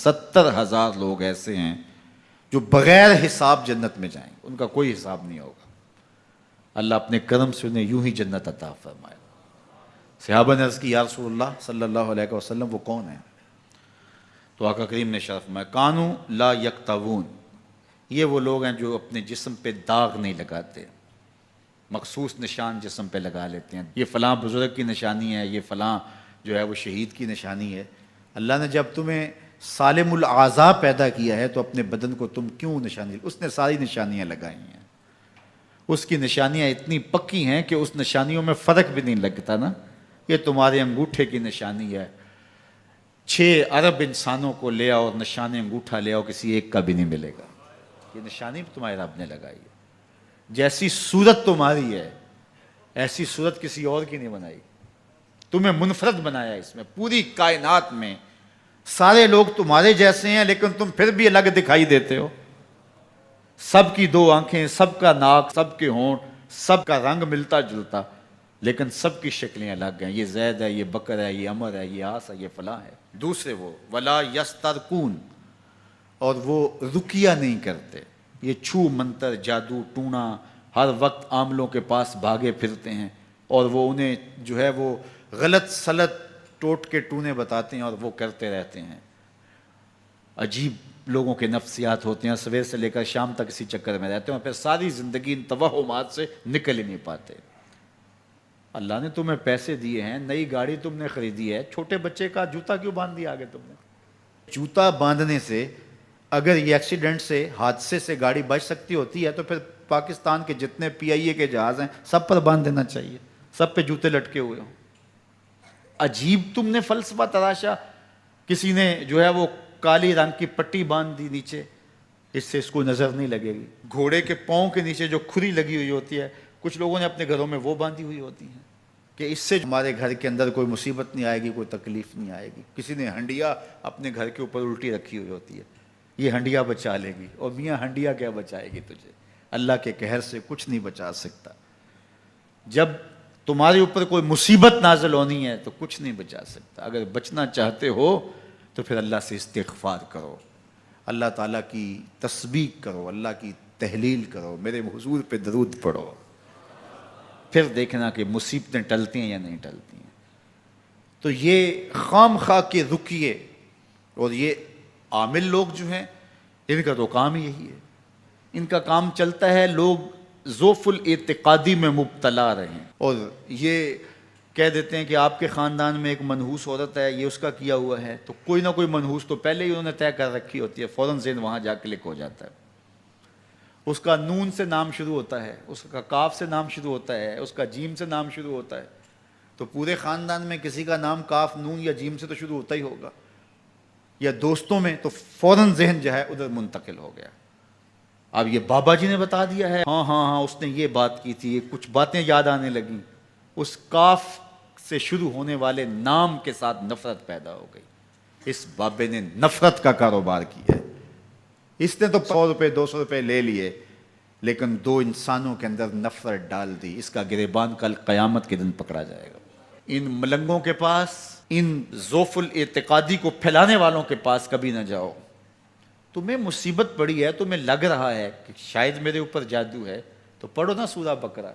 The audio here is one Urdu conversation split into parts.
70,000 لوگ ایسے ہیں جو بغیر حساب جنت میں جائیں گے، ان کا کوئی حساب نہیں ہوگا۔ اللہ اپنے کرم سے انہیں یوں ہی جنت عطا فرمائے۔ صحابہ نے عرض کی یا رسول اللہ صلی اللہ علیہ وسلم وہ کون ہیں؟ تو آقا کریم نے شرف میں کانو لا یکتوون، یہ وہ لوگ ہیں جو اپنے جسم پہ داغ نہیں لگاتے، مخصوص نشان جسم پہ لگا لیتے ہیں، یہ فلاں بزرگ کی نشانی ہے، یہ فلاں جو ہے وہ شہید کی نشانی ہے۔ اللہ نے جب تمہیں سالم الاعضاء پیدا کیا ہے تو اپنے بدن کو تم کیوں نشانی، اس نے ساری نشانیاں لگائی ہیں، اس کی نشانیاں اتنی پکی ہیں کہ اس نشانیوں میں فرق بھی نہیں لگتا نا۔ یہ تمہارے انگوٹھے کی نشانی ہے، 6 ارب انسانوں کو لے آؤ اور نشان انگوٹھا لے آؤ، کسی ایک کا بھی نہیں ملے گا۔ یہ نشانی تمہارے رب نے لگائی ہے۔ جیسی صورت تمہاری ہے ایسی صورت کسی اور کی نہیں بنائی، تمہیں منفرد بنایا اس میں۔ پوری کائنات میں سارے لوگ تمہارے جیسے ہیں لیکن تم پھر بھی الگ دکھائی دیتے ہو۔ سب کی 2 آنکھیں، سب کا ناک، سب کے ہونٹ، سب کا رنگ ملتا جلتا، لیکن سب کی شکلیں الگ ہیں۔ یہ زید ہے، یہ بکر ہے، یہ عمر ہے، یہ آس ہے، یہ فلاں ہے۔ دوسرے وہ ولا یسترقون، اور وہ رقیہ نہیں کرتے، یہ چھو منتر جادو ٹونا ہر وقت عاملوں کے پاس بھاگے پھرتے ہیں، اور وہ انہیں جو ہے وہ غلط سلط ٹوٹ کے ٹونے بتاتے ہیں اور وہ کرتے رہتے ہیں۔ عجیب لوگوں کے نفسیات ہوتے ہیں، صبح سے لے کر شام تک اسی چکر میں رہتے ہیں اور پھر ساری زندگی ان توہمات سے نکل ہی نہیں پاتے۔ اللہ نے تمہیں پیسے دیے ہیں، نئی گاڑی تم نے خریدی ہے، چھوٹے بچے کا جوتا کیوں باندھ دیا آگے تم نے؟ جوتا باندھنے سے اگر یہ ایکسیڈنٹ سے، حادثے سے گاڑی بچ سکتی ہوتی ہے تو پھر پاکستان کے جتنے PIA کے جہاز ہیں سب پر باندھ دینا چاہیے، سب پہ جوتے لٹکے ہوئے ہوں۔ عجیب تم نے فلسفہ تراشا، کسی نے جو ہے وہ کالی رنگ کی پٹی باندھ دی نیچے، اس سے اس کو نظر نہیں لگے گی۔ گھوڑے کے پاؤں کے نیچے جو کھری لگی ہوئی ہوتی ہے، کچھ لوگوں نے اپنے گھروں میں وہ باندھی ہوئی ہوتی ہیں کہ اس سے ہمارے گھر کے اندر کوئی مصیبت نہیں آئے گی، کوئی تکلیف نہیں آئے گی۔ کسی نے ہنڈیا اپنے گھر کے اوپر الٹی رکھی ہوئی ہوتی ہے، یہ ہنڈیا بچا لے گی، اور میاں ہنڈیا کیا بچائے گی تجھے؟ اللہ کے قہر سے کچھ نہیں بچا سکتا۔ جب تمہارے اوپر کوئی مصیبت نازل ہونی ہے تو کچھ نہیں بچا سکتا۔ اگر بچنا چاہتے ہو تو پھر اللہ سے استغفار کرو، اللہ تعالیٰ کی تسبیح کرو، اللہ کی تحلیل کرو، میرے حضور پہ درود پڑھو، پھر دیکھنا کہ مصیبتیں ٹلتی ہیں یا نہیں ٹلتی ہیں۔ تو یہ خام خواہ کے رقیے اور یہ عامل لوگ جو ہیں ان کا تو کام ہی یہی ہے، ان کا کام چلتا ہے لوگ ذوف الاعتقادی میں مبتلا رہیں، اور یہ کہہ دیتے ہیں کہ آپ کے خاندان میں ایک منحوس عورت ہے، یہ اس کا کیا ہوا ہے، تو کوئی نہ کوئی منحوس تو پہلے ہی انہوں نے طے کر رکھی ہوتی ہے، فوراً ذہن وہاں جا کلک ہو جاتا ہے۔ اس کا نون سے نام شروع ہوتا ہے، اس کا کاف سے نام شروع ہوتا ہے، اس کا جیم سے نام شروع ہوتا ہے، تو پورے خاندان میں کسی کا نام کاف نون یا جیم سے تو شروع ہوتا ہی ہوگا، یا دوستوں میں، تو فوراً ذہن جو ہے ادھر منتقل ہو گیا۔ اب یہ بابا جی نے بتا دیا ہے، ہاں ہاں ہاں اس نے یہ بات کی تھی، کچھ باتیں یاد آنے لگیں، اس کاف سے شروع ہونے والے نام کے ساتھ نفرت پیدا ہو گئی۔ اس بابے نے نفرت کا کاروبار کیا ہے، اس نے تو 100 روپے 200 روپے لے لیے لیکن 2 انسانوں کے اندر نفرت ڈال دی۔ اس کا گریبان کل قیامت کے دن پکڑا جائے گا۔ ان ملنگوں کے پاس، ان ذوف الاعتقادی کو پھیلانے والوں کے پاس کبھی نہ جاؤ۔ تمہیں مصیبت پڑی ہے، تمہیں لگ رہا ہے کہ شاید میرے اوپر جادو ہے، تو پڑھو نا سورہ بقرہ،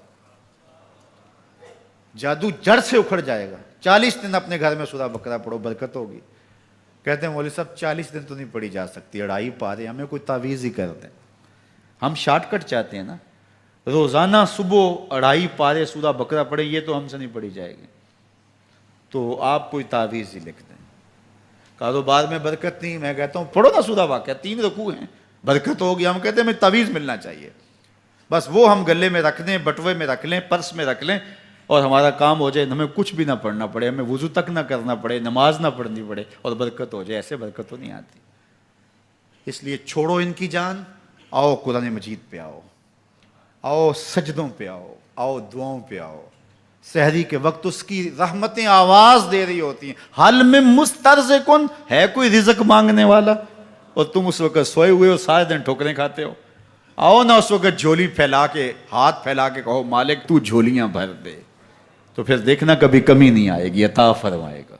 جادو جڑ سے اکھڑ جائے گا۔ 40 دن اپنے گھر میں سورہ بقرہ پڑھو، برکت ہوگی۔ کہتے ہیں مولوی صاحب 40 دن تو نہیں پڑھی جا سکتی، 2.5 پارے، ہمیں کوئی تعویذ ہی کر دیں۔ ہم شارٹ کٹ چاہتے ہیں نا، روزانہ صبح 2.5 پارے سورہ بقرہ پڑھیں، یہ تو ہم سے نہیں پڑھی جائے گی، تو آپ کوئی تعویذ ہی لکھ دیں۔ کاروبار میں برکت نہیں، میں کہتا ہوں پڑھو نا سورہ واقعہ، 3 رکوع ہیں، برکت ہوگی۔ ہم کہتے ہیں ہمیں تعویذ ملنا چاہیے، بس وہ ہم گلے میں رکھ دیں، بٹوے میں رکھ لیں، پرس میں رکھ لیں، اور ہمارا کام ہو جائے، ہمیں کچھ بھی نہ پڑھنا پڑے، ہمیں وضو تک نہ کرنا پڑے، نماز نہ پڑھنی پڑے، اور برکت ہو جائے۔ ایسے برکت تو نہیں آتی۔ اس لیے چھوڑو ان کی جان، آؤ قرآن مجید پہ آؤ، آؤ سجدوں پہ آؤ، آؤ دعاؤں پہ آؤ۔ سحری کے وقت اس کی رحمتیں آواز دے رہی ہوتی ہیں، حل میں مسترزقن، ہے کوئی رزق مانگنے والا، اور تم اس وقت سوئے ہوئے ہو، سارے دن ٹھوکریں کھاتے ہو۔ آؤ نا اس وقت جھولی پھیلا کے، ہاتھ پھیلا کے کہو مالک تو جھولیاں بھر دے، تو پھر دیکھنا کبھی کمی نہیں آئے گی، عطا فرمائے گا۔